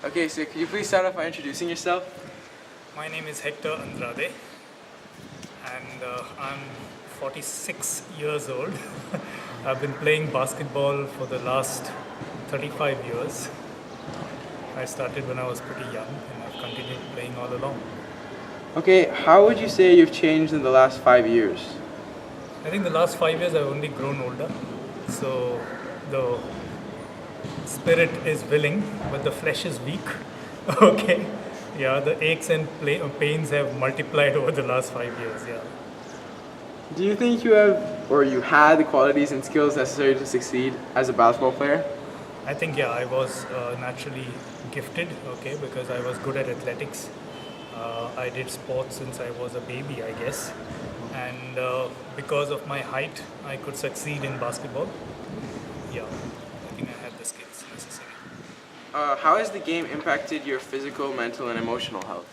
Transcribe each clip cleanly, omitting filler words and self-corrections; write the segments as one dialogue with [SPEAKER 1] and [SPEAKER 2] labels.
[SPEAKER 1] Okay, so could you please start off by introducing yourself?
[SPEAKER 2] My name is Hector Andrade, and I'm 46 years old. I've been playing basketball for the last 35 years. I started when I was pretty young, and I've continued playing all along.
[SPEAKER 1] Okay, how would you say you've changed in the last 5 years?
[SPEAKER 2] I think the last 5 years I've only grown older, so the spirit is willing, but the flesh is weak. Okay, yeah, the aches and pains have multiplied over the last 5 years. Yeah.
[SPEAKER 1] Do you think you have or you had the qualities and skills necessary to succeed as a basketball player?
[SPEAKER 2] I think I was naturally gifted, okay, because I was good at athletics. I did sports since I was a baby, I guess, and because of my height, I could succeed in basketball. Yeah, I think I had the skills necessary.
[SPEAKER 1] How has the game impacted your physical, mental, and emotional health?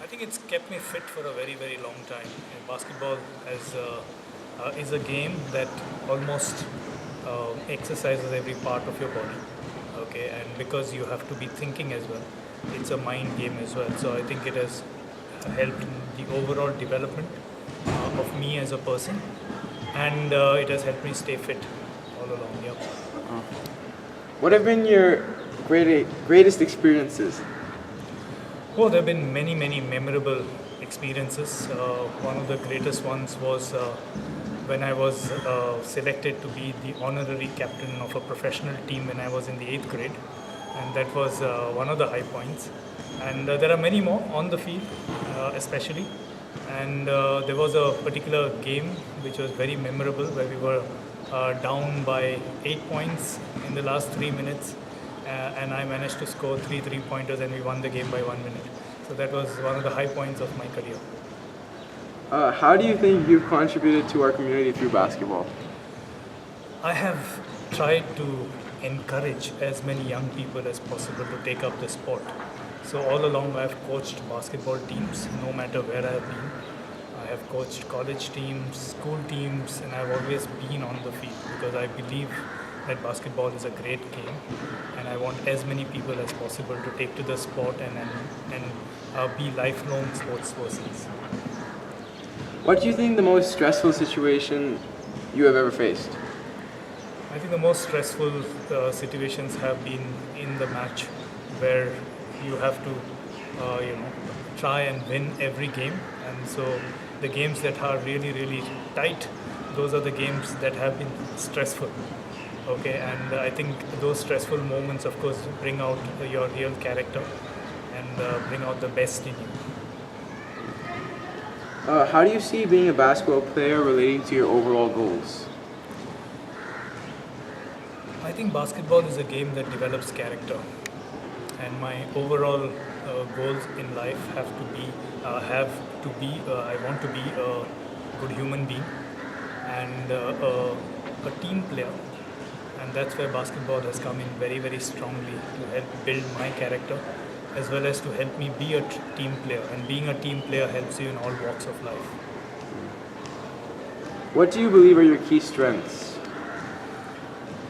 [SPEAKER 2] I think it's kept me fit for a very, very long time. Basketball is a game that almost exercises every part of your body. Okay, and because you have to be thinking as well, it's a mind game as well. So I think it has helped the overall development of me as a person, and it has helped me stay fit all along. Yeah.
[SPEAKER 1] What have been your greatest experiences?
[SPEAKER 2] Oh, there have been many, many memorable experiences. One of the greatest ones was when I was selected to be the honorary captain of a professional team when I was in the 8th grade. And that was one of the high points. And there are many more on the field, especially. And there was a particular game which was very memorable where we were down by 8 points in the last 3 minutes. And I managed to score 3 3-pointers and we won the game by 1 minute. So that was one of the high points of my career.
[SPEAKER 1] How do you think you've contributed to our community through basketball?
[SPEAKER 2] I have tried to encourage as many young people as possible to take up the sport. So all along I've coached basketball teams no matter where I've been. I have coached college teams, school teams, and I've always been on the field because I believe that basketball is a great game and I want as many people as possible to take to the sport and be lifelong sports persons.
[SPEAKER 1] What do you think the most stressful situation you have ever faced?
[SPEAKER 2] I think the most stressful situations have been in the match where you have to try and win every game, and so the games that are really, really tight, those are the games that have been stressful. Okay, and I think those stressful moments, of course, bring out your real character and bring out the best in you.
[SPEAKER 1] How do you see being a basketball player relating to your overall goals?
[SPEAKER 2] I think basketball is a game that develops character, and my overall goals in life have to be I want to be a good human being and a team player. And that's where basketball has come in very, very strongly to help build my character as well as to help me be a team player. And being a team player helps you in all walks of life.
[SPEAKER 1] What do you believe are your key strengths?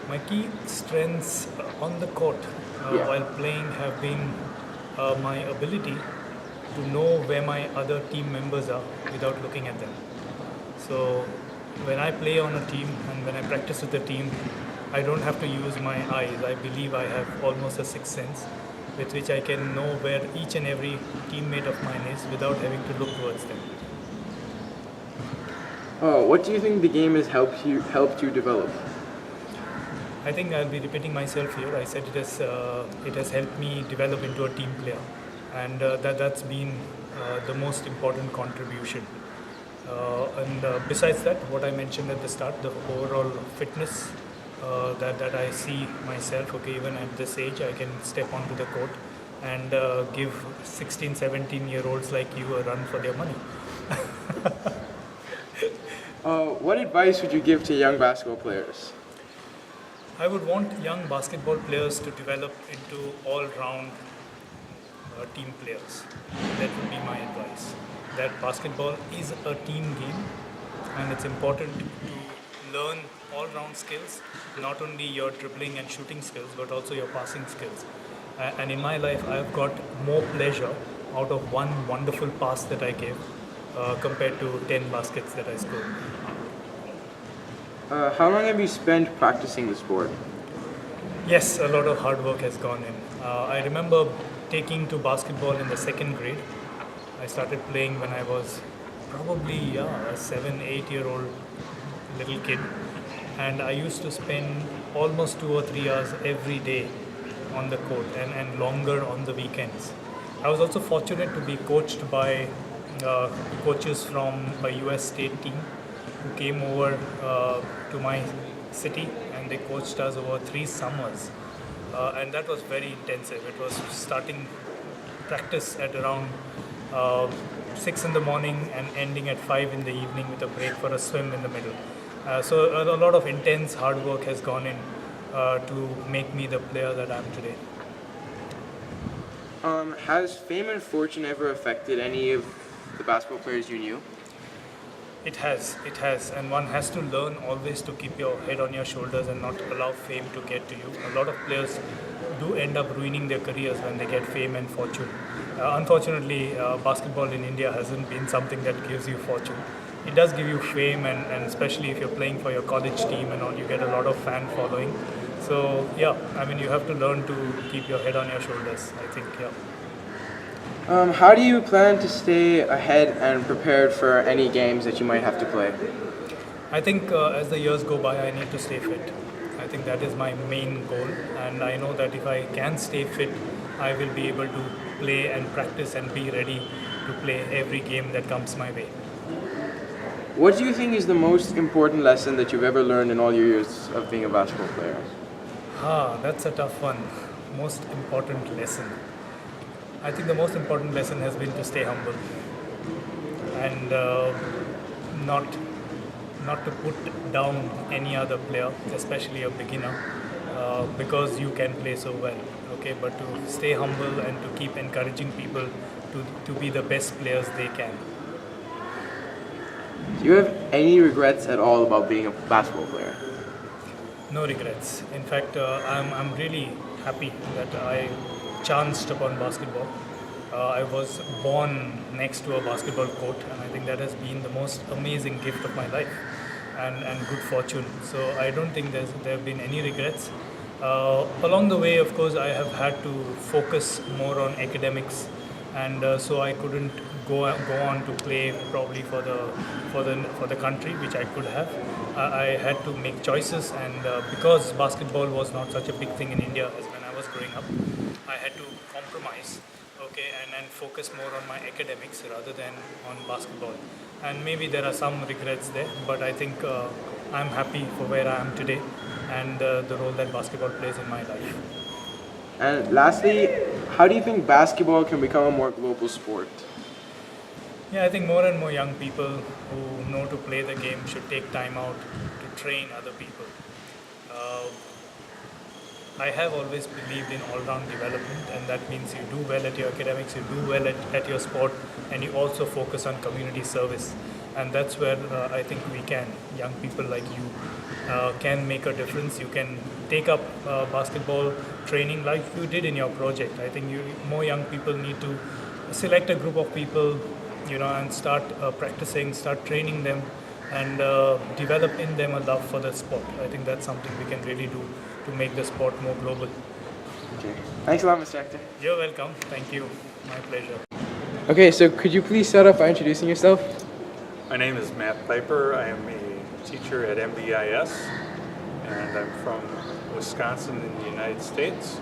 [SPEAKER 2] My key strengths on the court while playing have been my ability to know where my other team members are without looking at them. So when I play on a team and when I practice with the team, I don't have to use my eyes. I believe I have almost a sixth sense with which I can know where each and every teammate of mine is without having to look towards them.
[SPEAKER 1] What do you think the game has helped you develop?
[SPEAKER 2] I think I'll be repeating myself here. I said it has helped me develop into a team player, and that's been the most important contribution. And besides that, what I mentioned at the start, the overall fitness that I see myself, okay, even at this age, I can step onto the court and give 16, 17-year-olds like you a run for their money.
[SPEAKER 1] What advice would you give to young basketball players?
[SPEAKER 2] I would want young basketball players to develop into all-round team players. That would be my advice. That basketball is a team game and it's important to learn all-round skills, not only your dribbling and shooting skills, but also your passing skills. And in my life, I've got more pleasure out of one wonderful pass that I gave compared to 10 baskets that I scored.
[SPEAKER 1] How long have you spent practicing the sport?
[SPEAKER 2] Yes, a lot of hard work has gone in. I remember taking to basketball in the second grade. I started playing when I was probably a 7, 8 year old little kid, and I used to spend almost 2 or 3 hours every day on the court and longer on the weekends. I was also fortunate to be coached by coaches from a US state team who came over to my city, and they coached us over 3 summers. And that was very intensive. It was starting practice at around 6 in the morning and ending at 5 in the evening with a break for a swim in the middle. So a lot of intense hard work has gone in to make me the player that I am today.
[SPEAKER 1] Has fame and fortune ever affected any of the basketball players you knew?
[SPEAKER 2] It has, and one has to learn always to keep your head on your shoulders and not allow fame to get to you. A lot of players do end up ruining their careers when they get fame and fortune. Unfortunately, basketball in India hasn't been something that gives you fortune. It does give you fame, and especially if you're playing for your college team and all, you get a lot of fan following. So yeah, I mean, you have to learn to keep your head on your shoulders, I think, yeah.
[SPEAKER 1] How do you plan to stay ahead and prepared for any games that you might have to play?
[SPEAKER 2] I think as the years go by, I need to stay fit. I think that is my main goal, and I know that if I can stay fit, I will be able to play and practice and be ready to play every game that comes my way.
[SPEAKER 1] What do you think is the most important lesson that you've ever learned in all your years of being a basketball player?
[SPEAKER 2] That's a tough one. Most important lesson. I think the most important lesson has been to stay humble and not to put down any other player, especially a beginner, because you can play so well. Okay, but to stay humble and to keep encouraging people to be the best players they can.
[SPEAKER 1] Do you have any regrets at all about being a basketball player?
[SPEAKER 2] No regrets. In fact, I'm really happy that I chanced upon basketball. I was born next to a basketball court, and I think that has been the most amazing gift of my life and good fortune. So I don't think there have been any regrets. Along the way, of course, I have had to focus more on academics, and so I couldn't go on to play probably for the country, which I could have. I had to make choices, and because basketball was not such a big thing in India as when I was growing up, I had to compromise, okay, and focus more on my academics rather than on basketball. And maybe there are some regrets there, but I think I'm happy for where I am today and the role that basketball plays in my life.
[SPEAKER 1] And lastly, how do you think basketball can become a more global sport?
[SPEAKER 2] Yeah, I think more and more young people who know to play the game should take time out to train other people. I have always believed in all-round development, and that means you do well at your academics, you do well at your sport, and you also focus on community service. And that's where I think we can, young people like you, can make a difference. You can take up basketball training like you did in your project. I think more young people need to select a group of people, and start practicing, start training them, and develop in them a love for the sport. I think that's something we can really do to make the sport more global.
[SPEAKER 1] Okay. Thanks a lot, Mr. Hector.
[SPEAKER 2] You're welcome. Thank you. My pleasure.
[SPEAKER 1] Okay, so could you please start off by introducing yourself?
[SPEAKER 3] My name is Matt Piper. I am a teacher at MBIS, and I'm from Wisconsin in the United States,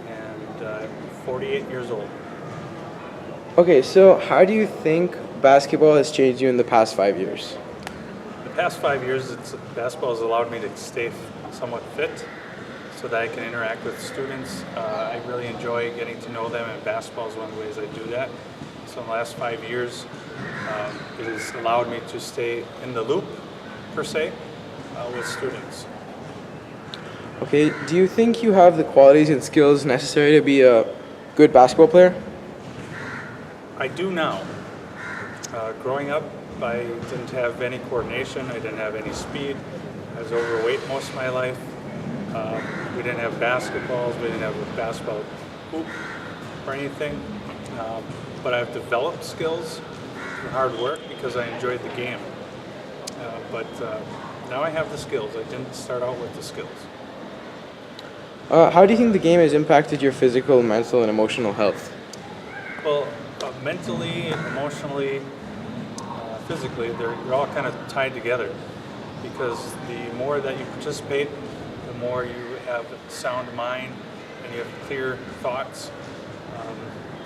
[SPEAKER 3] and I'm 48 years old.
[SPEAKER 1] Okay, so how do you think basketball has changed you in the past 5 years?
[SPEAKER 3] The past 5 years, basketball has allowed me to stay somewhat fit so that I can interact with students. I really enjoy getting to know them, and basketball is one of the ways I do that. So in the last 5 years, it has allowed me to stay in the loop, per se, with students.
[SPEAKER 1] Okay, do you think you have the qualities and skills necessary to be a good basketball player?
[SPEAKER 3] I do now. Growing up, I didn't have any coordination, I didn't have any speed. I was overweight most of my life, We didn't have basketballs, we didn't have a basketball hoop or anything. But I've developed skills through hard work because I enjoyed the game. But now I have the skills. I didn't start out with the skills.
[SPEAKER 1] How do you think the game has impacted your physical, mental, and emotional health?
[SPEAKER 3] Well, mentally, emotionally, physically, you're all kind of tied together because the more that you participate, the more you have a sound mind and you have clear thoughts,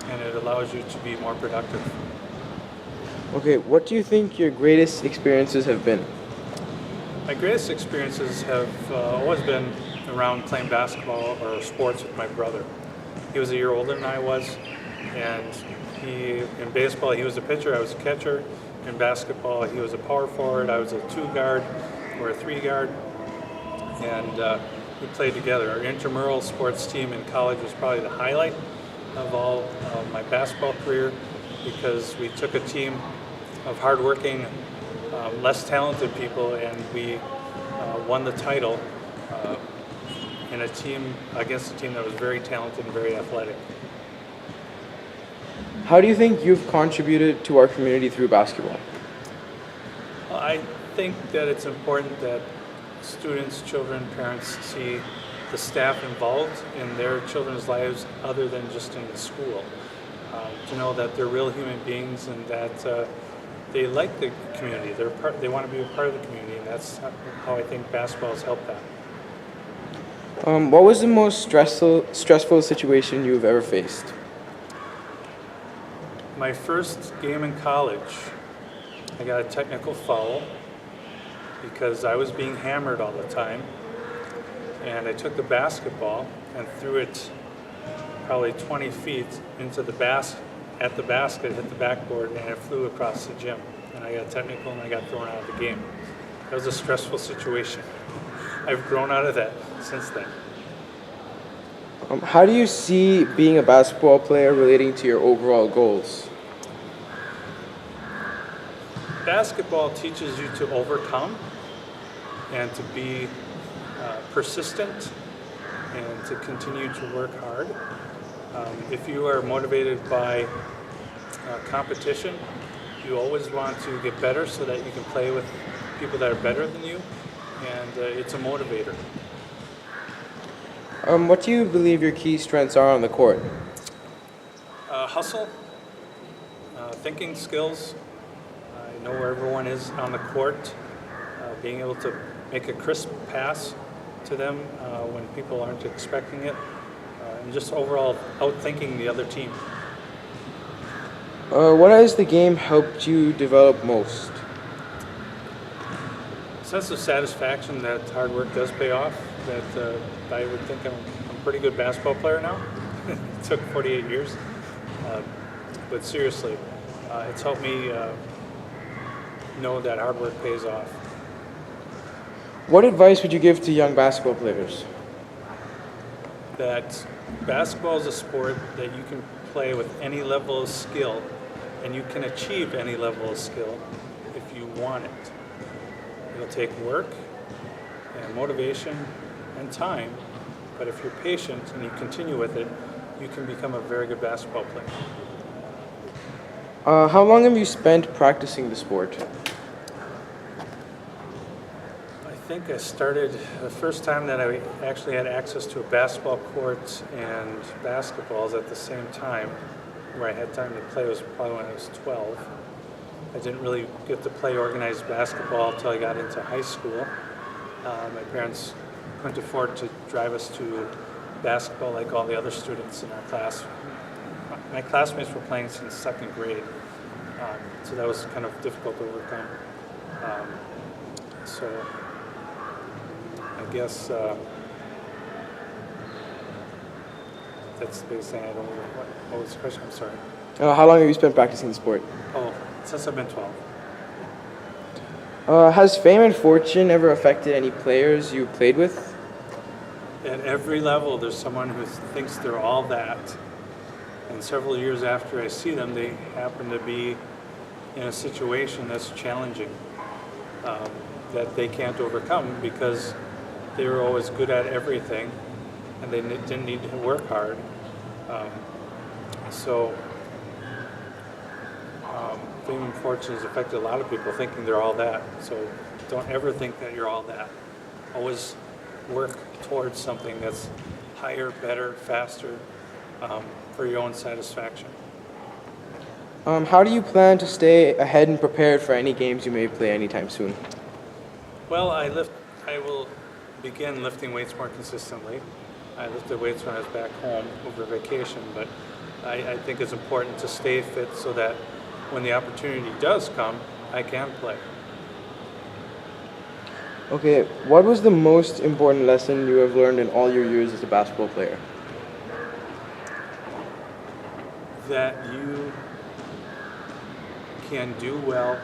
[SPEAKER 3] and it allows you to be more productive.
[SPEAKER 1] Okay, what do you think your greatest experiences have been?
[SPEAKER 3] My greatest experiences have always been around playing basketball or sports with my brother. He was a year older than I was, and in baseball he was a pitcher, I was a catcher. In basketball he was a power forward, I was a 2-guard or a 3-guard, and we played together. Our intramural sports team in college was probably the highlight of all of my basketball career because we took a team of hardworking, less talented people, and we won the title in a team against a team that was very talented and very athletic.
[SPEAKER 1] How do you think you've contributed to our community through basketball?
[SPEAKER 3] I think that it's important that students, children, parents see the staff involved in their children's lives other than just in the school. To know that they're real human beings and that they like the community. They want to be a part of the community, and that's how I think basketball has helped that.
[SPEAKER 1] What was the most stressful situation you've ever faced?
[SPEAKER 3] My first game in college, I got a technical foul because I was being hammered all the time, and I took the basketball and threw it probably 20 feet into the at the basket, hit the backboard, and it flew across the gym. And I got technical and I got thrown out of the game. That was a stressful situation. I've grown out of that since then.
[SPEAKER 1] How do you see being a basketball player relating to your overall goals?
[SPEAKER 3] Basketball teaches you to overcome and to be persistent and to continue to work hard. If you are motivated by competition, you always want to get better so that you can play with people that are better than you, and it's a motivator.
[SPEAKER 1] What do you believe your key strengths are on the court?
[SPEAKER 3] Hustle, thinking skills. I know where everyone is on the court, being able to make a crisp pass to them when people aren't expecting it, and just overall outthinking the other team.
[SPEAKER 1] What has the game helped you develop most?
[SPEAKER 3] Sense of satisfaction that hard work does pay off, that I would think I'm a pretty good basketball player now. It took 48 years. But seriously, it's helped me know that hard work pays off.
[SPEAKER 1] What advice would you give to young basketball players?
[SPEAKER 3] That basketball is a sport that you can play with any level of skill, and you can achieve any level of skill if you want it. It'll take work and motivation and time, but if you're patient and you continue with it, you can become a very good basketball player.
[SPEAKER 1] How long have you spent practicing the sport?
[SPEAKER 3] I think I started the first time that I actually had access to a basketball court and basketballs at the same time, where I had time to play, was probably when I was 12. I didn't really get to play organized basketball until I got into high school. My parents couldn't afford to drive us to basketball like all the other students in our class. My classmates were playing since second grade, so that was kind of difficult to overcome. So I guess that's the biggest thing. I don't know what was the question. I'm sorry.
[SPEAKER 1] How long have you spent practicing the sport?
[SPEAKER 3] Oh, since I've been 12.
[SPEAKER 1] Has fame and fortune ever affected any players you played with?
[SPEAKER 3] At every level, there's someone who thinks they're all that. And several years after I see them, they happen to be in a situation that's challenging, that they can't overcome because they were always good at everything, and they didn't need to work hard. Um, so fame and fortune has affected a lot of people thinking they're all that. So don't ever think that you're all that. Always work towards something that's higher, better, faster, for your own satisfaction.
[SPEAKER 1] How do you plan to stay ahead and prepared for any games you may play anytime soon?
[SPEAKER 3] Well, I will begin lifting weights more consistently. I lifted weights when I was back home over vacation, but I think it's important to stay fit so that when the opportunity does come, I can play.
[SPEAKER 1] Okay, what was the most important lesson you have learned in all your years as a basketball player?
[SPEAKER 3] That you can do well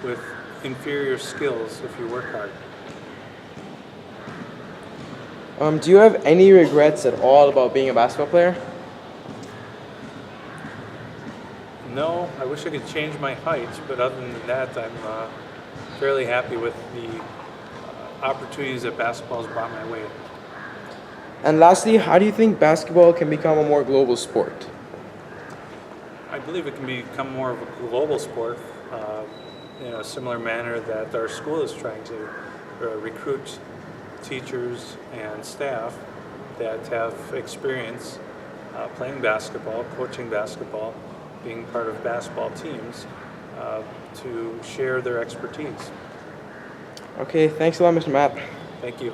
[SPEAKER 3] with inferior skills if you work hard.
[SPEAKER 1] Do you have any regrets at all about being a basketball player?
[SPEAKER 3] No, I wish I could change my height, but other than that, I'm fairly happy with the opportunities that basketball has brought my way.
[SPEAKER 1] And lastly, how do you think basketball can become a more global sport?
[SPEAKER 3] I believe it can become more of a global sport in a similar manner that our school is trying to recruit teachers and staff that have experience playing basketball, coaching basketball, being part of basketball teams to share their expertise.
[SPEAKER 1] Okay, thanks a lot, Mr. Matt.
[SPEAKER 3] Thank you.